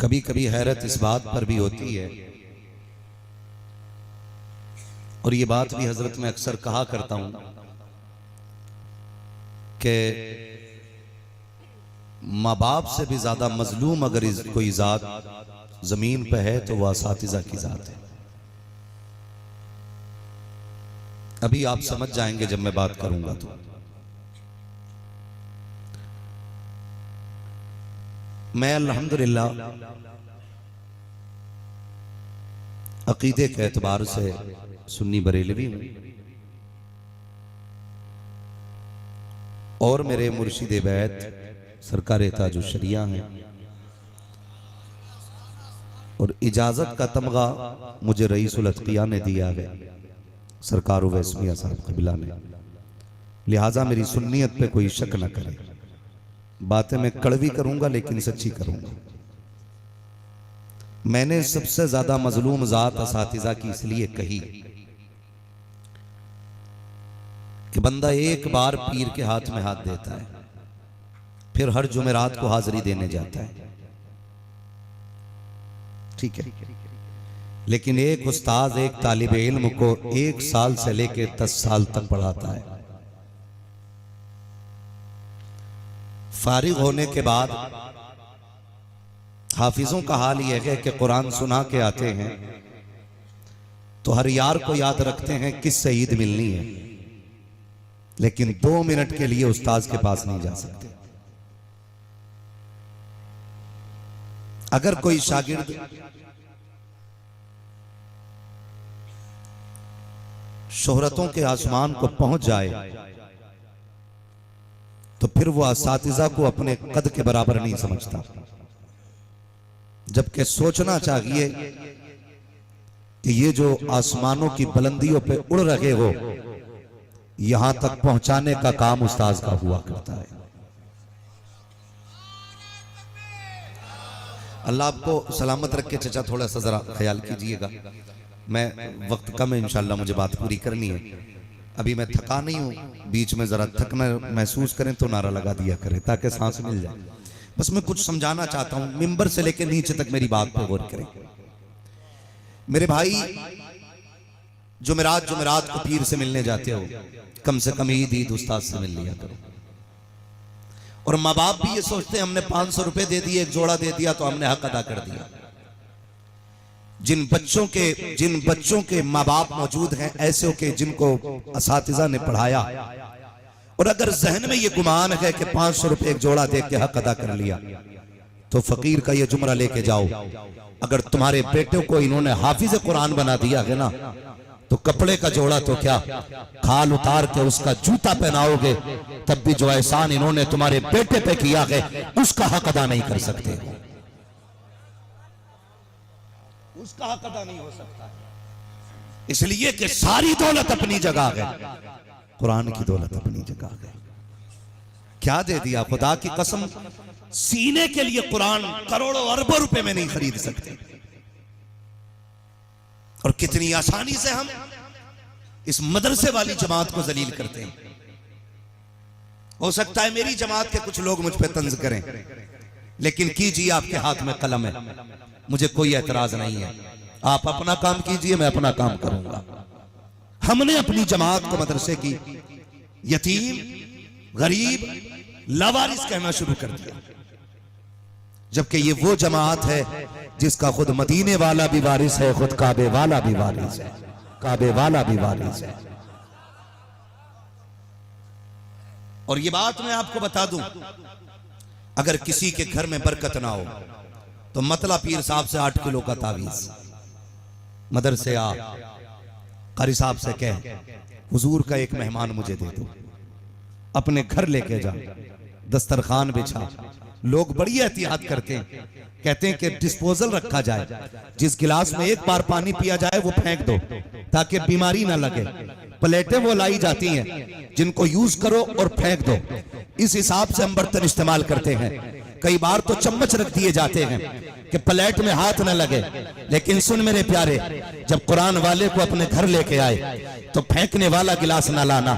कभी कभी हैरत इस बात पर भी होती है, और ये बात भी हजरत में अक्सर कहा करता हूं कि माँ बाप से भी ज्यादा मजलूम अगर कोई जात जमीन पे है तो वह असातिज़ा की जात है। अभी आप समझ जाएंगे जब मैं बात करूंगा। तो मैं अल्हम्दुलिल्लाह अकीदे के एतबार से सुन्नी बरेलवी हूं, और मेरे मुर्शिद बैत सरकार ताजुश शरिया हैं, और इजाजत का तमगा मुझे रईसुल अतकिया ने दिया है, सरकार उवैस मियां साहब क़िबला ने। लिहाजा मेरी सुन्नियत पे कोई शक न करे। बातें मैं कड़वी करूंगा लेकिन सच्ची करूंगा। मैंने सबसे ज्यादा मजलूम जात असातिज़ा की इसलिए कही कि बंदा एक बार पीर के हाथ में हाथ देता है, फिर हर जुमेरात को हाजिरी देने जाता है, ठीक है, लेकिन एक उस्ताद एक तालिब इल्म को 1 साल से लेकर 10 साल तक पढ़ाता है। फारिग होने के बाद हाफिजों का हाल यह है कि कुरान सुना के आते हैं तो हर यार को याद रखते हैं किससे ईद मिलनी है, लेकिन 2 मिनट के लिए उस्ताद के पास नहीं जा सकते। अगर कोई शागिर्द शोहरतों के आसमान को पहुंच जाए तो फिर वो असातिज़ा को अपने कद के बराबर नहीं समझता, जबकि सोचना चाहिए कि ये जो आसमानों की बुलंदियों पे उड़ रहे हो, यहां तक पहुंचाने का काम उस्ताद का हुआ करता है। अल्लाह आपको सलामत रखे। चचा थोड़ा सा जरा ख्याल कीजिएगा, मैं वक्त कम है, इंशाल्लाह मुझे बात पूरी करनी है। अभी मैं थका नहीं हूं, बीच में जरा थकना महसूस करें तो नारा लगा दिया करें ताकि सांस मिल जाए। बस मैं कुछ समझाना चाहता हूं, मिंबर से लेकर नीचे तक मेरी बात पर गौर करें। मेरे भाई, जुमेरात को पीर से मिलने जाते हो, कम से कम ईद उस्ताद से मिल लिया करो। और माँ बाप भी ये सोचते हैं हमने 500 रुपए दे दिए, एक जोड़ा दे दिया तो हमने हक अदा कर दिया। जिन बच्चों के माँ बाप मौजूद हैं ऐसे के जिनको असातिज़ा ने पढ़ाया, और अगर जहन में ये गुमान है कि 500 रुपए एक जोड़ा दे के हक अदा कर लिया, तो फकीर का ये जुमरा लेके जाओ, अगर तुम्हारे बेटे को इन्होंने हाफिज कुरान बना दिया है ना, तो कपड़े का जोड़ा तो क्या, खाल उतार के उसका जूता पहनाओगे तब भी जो एहसान इन्होंने तुम्हारे बेटे पे किया है उसका हक अदा नहीं कर सकते, उसका हक अदा नहीं हो सकता। इसलिए कि सारी दौलत अपनी जगह है, कुरान की दौलत अपनी जगह है। क्या दे दिया, खुदा की कसम, सीने के लिए कुरान करोड़ों अरबों रुपए में नहीं खरीद सकते। और कितनी आसानी से हम इस मदरसे वाली जमात को जलील करते हैं। हो सकता है मेरी जमात के कुछ लोग मुझ पे तंज करें, लेकिन कीजिए, आपके हाथ में कलम है, मुझे कोई एतराज नहीं है। आप अपना काम कीजिए, मैं अपना काम करूंगा। हमने अपनी जमात को मदरसे की यतीम, गरीब, लावारिस कहना शुरू कर दिया, जबकि ये वो जमात है जिसका खुद मदीने वाला भी वारिस है, खुद काबे वाला भी वारिस है, काबे वाला भी वारिस है। और ये बात मैं आपको बता दूं, अगर किसी के घर में बरकत ना हो तो मतला पीर साहब से 8 किलो का तावीज, मदरसे आ, कारी साहब से कह, हुजूर का एक मेहमान मुझे दे दो, अपने घर लेके जा, दस्तरखान बिछा। लोग बड़ी एहतियात करते हैं, कहते हैं कि डिस्पोजल रखा जाए, जिस गिलास में एक बार पानी पिया जाए वो फेंक दो ताकि बीमारी ना लगे। प्लेटें वो लाई जाती हैं जिनको यूज करो और फेंक दो, इस हिसाब से हम बर्तन इस्तेमाल करते हैं। कई बार तो चम्मच रख दिए जाते हैं कि प्लेट में हाथ न लगे। लेकिन सुन मेरे प्यारे, जब कुरान वाले को अपने घर लेके आए तो फेंकने वाला गिलास ना लाना,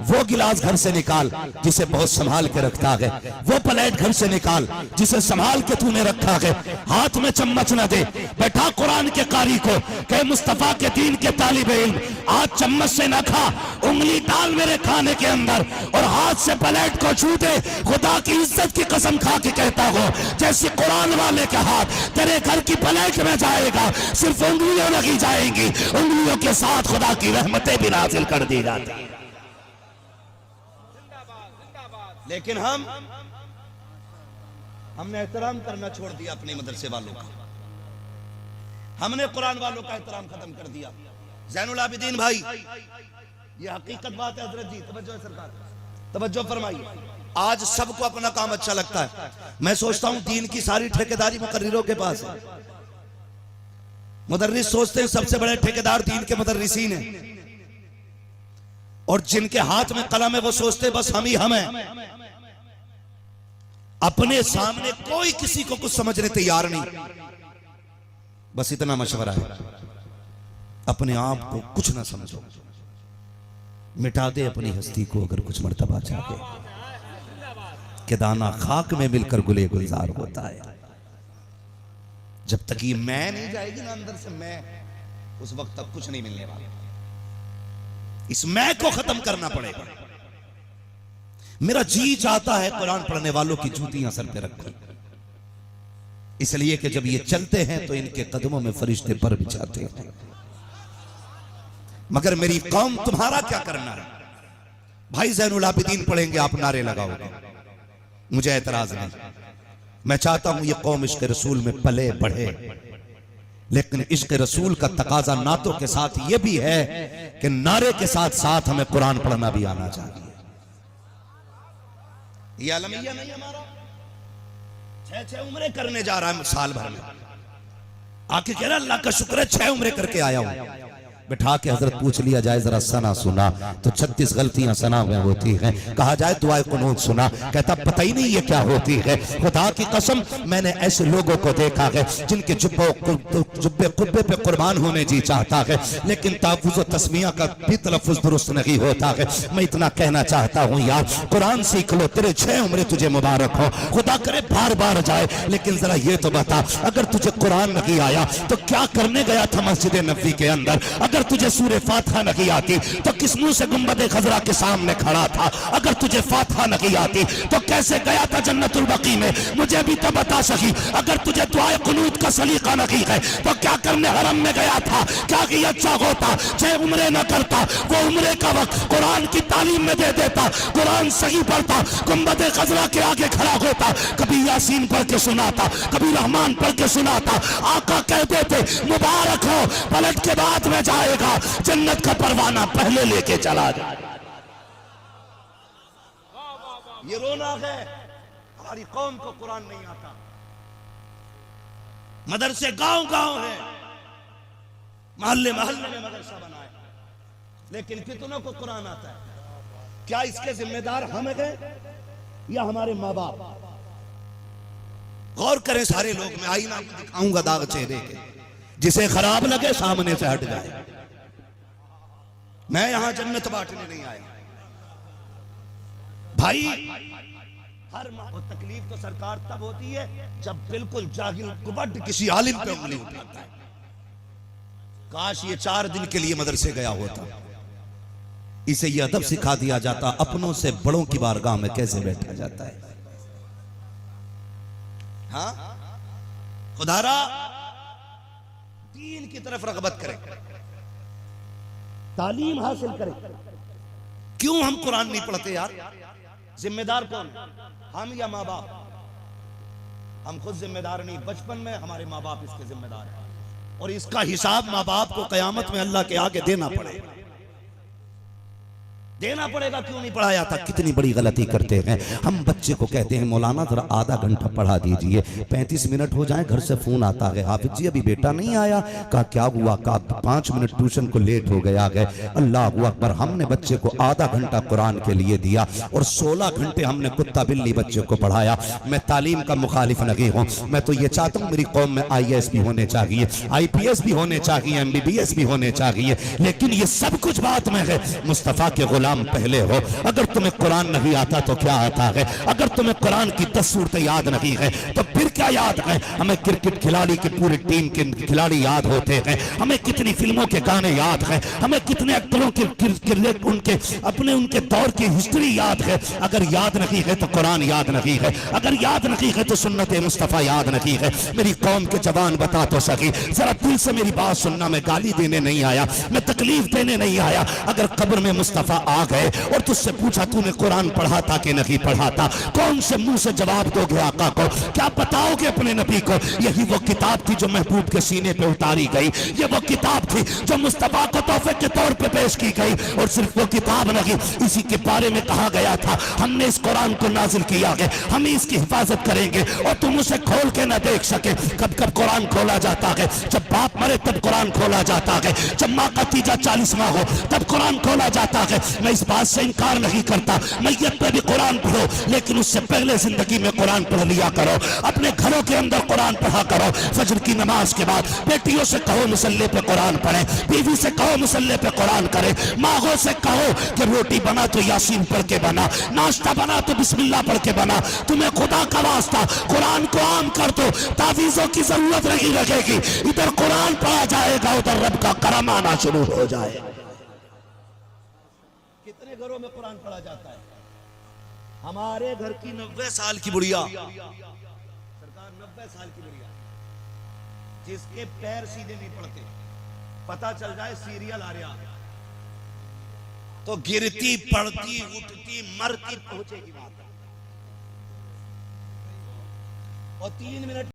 वो गिलास घर से निकाल जिसे बहुत संभाल के रखता है, वो प्लेट घर से निकाल जिसे संभाल के तूने रखा है। हाथ में चम्मच न दे, बैठा कुरान के कारी को कहे मुस्तफा के दीन के तालिब इल्म, आज चम्मच से न खा, उंगली डाल मेरे खाने के अंदर और हाथ से प्लेट को छू दे। खुदा की इज्जत की कसम खा के कहता हो, जैसे कुरान वाले का हाथ तेरे घर की प्लेट में जाएगा, सिर्फ उंगलियां लगी जाएंगी, उंगलियों के साथ खुदा की रहमतें भी नाजिल कर दी जाती। लेकिन हमने एहतराम करना छोड़ दिया अपने मदरसे वालों का, हमने कुरान वालों का एहतराम खत्म कर दिया। ज़ैनुल आबिदीन भाई, ये हकीकत बात है। हजरत जी तवज्जो है सरकार, तवज्जो फरमाइए। आज सबको अपना काम अच्छा लगता है। मैं सोचता हूं दीन की सारी ठेकेदारी मुकर्रिरों के पास है। मुदर्रिस सोचते हैं सबसे बड़े ठेकेदार दीन के मुदर्रिसीन हैं, और जिनके हाथ में कलम है वो सोचते बस हम ही हम हैं। अपने सामने कोई किसी को कुछ समझने तैयार नहीं। बस इतना मशवरा है, अपने आप को कुछ ना समझो, मिटा दे अपनी हस्ती को अगर कुछ मर्तबा चाहे, कि दाना खाक में मिलकर गुले गुलजार होता है। जब तक ये मैं नहीं जाएगी ना अंदर से मैं, उस वक्त तक कुछ नहीं मिलने वाला। इस मैं को खत्म करना पड़ेगा। मेरा जी चाहता है कुरान पढ़ने वालों की जूतियां सर पे रखूं, इसलिए कि जब ये चलते हैं तो इनके कदमों में फरिश्ते पर बिछाते हैं। मगर मेरी कौम तुम्हारा क्या करना है? भाई ज़ैनुल आबिदीन पढ़ेंगे, आप नारे लगाओगे, मुझे एतराज नहीं। मैं चाहता हूं ये कौम इश्क रसूल में पले बढ़े, लेकिन इश्क रसूल का तकाजा नातों के साथ ये भी है कि नारे के साथ साथ हमें कुरान पढ़ना भी आना चाहिए। ये अलमिया नहीं हमारा 6 उम्रें करने जा रहा है साल भर में, आके कह रहा अल्लाह का शुक्र है 6 उम्रें करके आया हूं। बैठा के हजरत पूछ लिया जाए जरा सना सुना, तो 36 गलतियां सना में होती हैं। कहा जाए दुआए कुनूत सुना, कहता पता ही नहीं ये क्या होती है। खुदा की कसम मैंने ऐसे लोगों को देखा है जिनके जुब्बे कुब्बे पे कुर्बान होने जी चाहता है, लेकिन ताफुज़ तस्मिया का भी तलफ़ुज़ दुरुस्त नहीं होता है। मैं इतना कहना चाहता हूँ यार, कुरान सीख लो, तेरे 6 उम्रें तुझे मुबारक हो, खुदा करे बार बार जाए। लेकिन जरा ये तो बता, अगर तुझे कुरान नहीं आया तो क्या करने गया था मस्जिद नबी के अंदर? अगर तुझे सूरे फातिहा नहीं आती तो किस मुंह से गुंबद खजरा के सामने खड़ा था? अगर तुझे फातिहा नहीं आती तो कैसे गया था जन्नतुल बकी में? मुझे भी तो बता सकी। अगर तुझे दुआए कुनूत का सलीका नहीं है तो क्या करने हरम में गया था? क्या कि अच्छा होता 6 उम्रें न करता, वो उम्रे का वक्त कुरान की तालीम में दे देता, कुरान सही पढ़ता, गुंबद खजरा के आगे खड़ा होता, कभी यासीन पढ़ के सुनाता, कभी रहमान पढ़ के सुनाता। आका कहते थे मुबारक हो, पलट के बाद में जाएगा, जन्नत का परवाना पहले लेके चला जाए। ये रोना है हमारी कौम को कुरान नहीं आता। मदरसे गांव गांव है, मोहल्ले मोहल्ले में मदरसा बना है, लेकिन कितनों को कुरान आता है? क्या इसके जिम्मेदार हम हैं या हमारे माँ बाप? गौर करें सारे लोग। मैं आईना दिखाऊंगा दाग चेहरे के, जिसे खराब लगे सामने से हट जाए। मैं यहां जन्नत बांटने नहीं आया भाई। हर तकलीफ तो सरकार तब होती है जब बिल्कुल जाहिल कुबड किसी आलिम पे उंगली उठाता है। काश ये 4 दिन के लिए मदरसे गया होता, इसे ये अदब सिखा दिया जाता अपनों से बड़ों की बारगाह में कैसे बैठा जाता है। हाँ, खुदारा दीन की तरफ रगबत करें, तालीम हासिल करें। क्यों हम कुरान नहीं पढ़ते यार? जिम्मेदार कौन, हम या माँ बाप? हम खुद जिम्मेदार नहीं, बचपन में हमारे माँ बाप इसके जिम्मेदार हैं, और इसका हिसाब माँ बाप को कयामत में अल्लाह के आगे देना पड़ेगा। देना पड़ेगा। क्यों नहीं पढ़ाया था? कितनी बड़ी गलती करते हैं हम। बच्चे को कहते हैं मौलाना जरा आधा घंटा पढ़ा दीजिए, 35 मिनट हो जाए घर से फोन आता है, हाफिज जी अभी बेटा नहीं आया। कहा क्या हुआ? कहा 5 मिनट ट्यूशन को लेट हो गया है। अल्लाह अकबर। हमने बच्चे को आधा घंटा कुरान के लिए दिया और 16 घंटे हमने कुत्ता बिल्ली बच्चे को पढ़ाया। मैं तालीम का मुखालिफ नहीं हूँ, मैं तो ये चाहता हूँ मेरी कौम में IAS भी होने चाहिए, IPS भी होने चाहिए, MBBS भी होने चाहिए, लेकिन ये सब कुछ बात में है मुस्तफा के गुलाम गुलाम पहले हो। अगर तुम्हें कुरान नहीं आता तो क्या आता है? अगर तुम्हें कुरान की 10 सूरतें याद नहीं है तो फिर क्या याद है? हमें क्रिकेट खिलाड़ी की पूरी टीम के खिलाड़ी याद होते हैं, हमें कितनी फिल्मों के गाने याद हैं, हमें कितने एक्टरों के उनके अपने उनके दौर की हिस्ट्री याद है। अगर याद नहीं है तो कुरान याद नहीं है, अगर याद नहीं है तो सुन्नत मुस्तफा याद नहीं है। मेरी कौम के जवान बता तो सकी, जरा दिल से मेरी बात सुनना। मैं गाली देने नहीं आया, मैं तकलीफ देने नहीं आया। अगर कब्र में मुस्तफा आ गए और तुझसे पूछा तूने कुरान पढ़ा था कि नहीं पढ़ा था, कौन से मुंह से जवाब दोगे आका को? क्या बताओगे अपने नबी को? यही वो किताब थी जो महबूब के सीने पे उतारी गई, ये वो किताब थी जो मुस्तफा को तोहफे के तौर पे पेश की गई। और सिर्फ वो किताब नहीं, इसी के बारे में कहा गया था हमने इस कुरान को नाजिल किया है, हम इसकी हिफाजत करेंगे और तुम उसे खोल के ना देख सके। कब कब कुरान खोला जाता है? जब बाप मरे तब कुरान खोला जाता है, जब माँ का तीजा 40वां हो तब कुरान खोला जाता है। मैं इस बात से इनकार नहीं करता, मैयत पे भी कुरान पढ़ो, लेकिन उससे पहले जिंदगी में कुरान पढ़ लिया करो। अपने घरों के अंदर कुरान पढ़ा करो। फजर की नमाज के बाद बेटियों से कहो मुसल्ले पे कुरान पढ़े, बीवी से कहो मुसल्ले पे कुरान करे, माँगों से कहो कि रोटी बना तो यासीन पढ़ के बना, नाश्ता बना तो बिस्मिल्लाह पढ़ के बना। तुम्हें खुदा का वास्ता कुरान को आम कर दो, तावीज़ों की जरूरत नहीं लगेगी। इधर कुरान पढ़ा जाएगा, उधर रब का करम आना शुरू हो जाए। कितने घरों में कुरान पढ़ा जाता है? हमारे घर की 90 साल की बुढ़िया, सरकार 90 साल की बुढ़िया, जिसके पैर सीधे नहीं पड़ते, पता चल जाए सीरियल आ रहा तो गिरती पड़ती उठती मरती पहुंचेगी बात। और 3 मिनट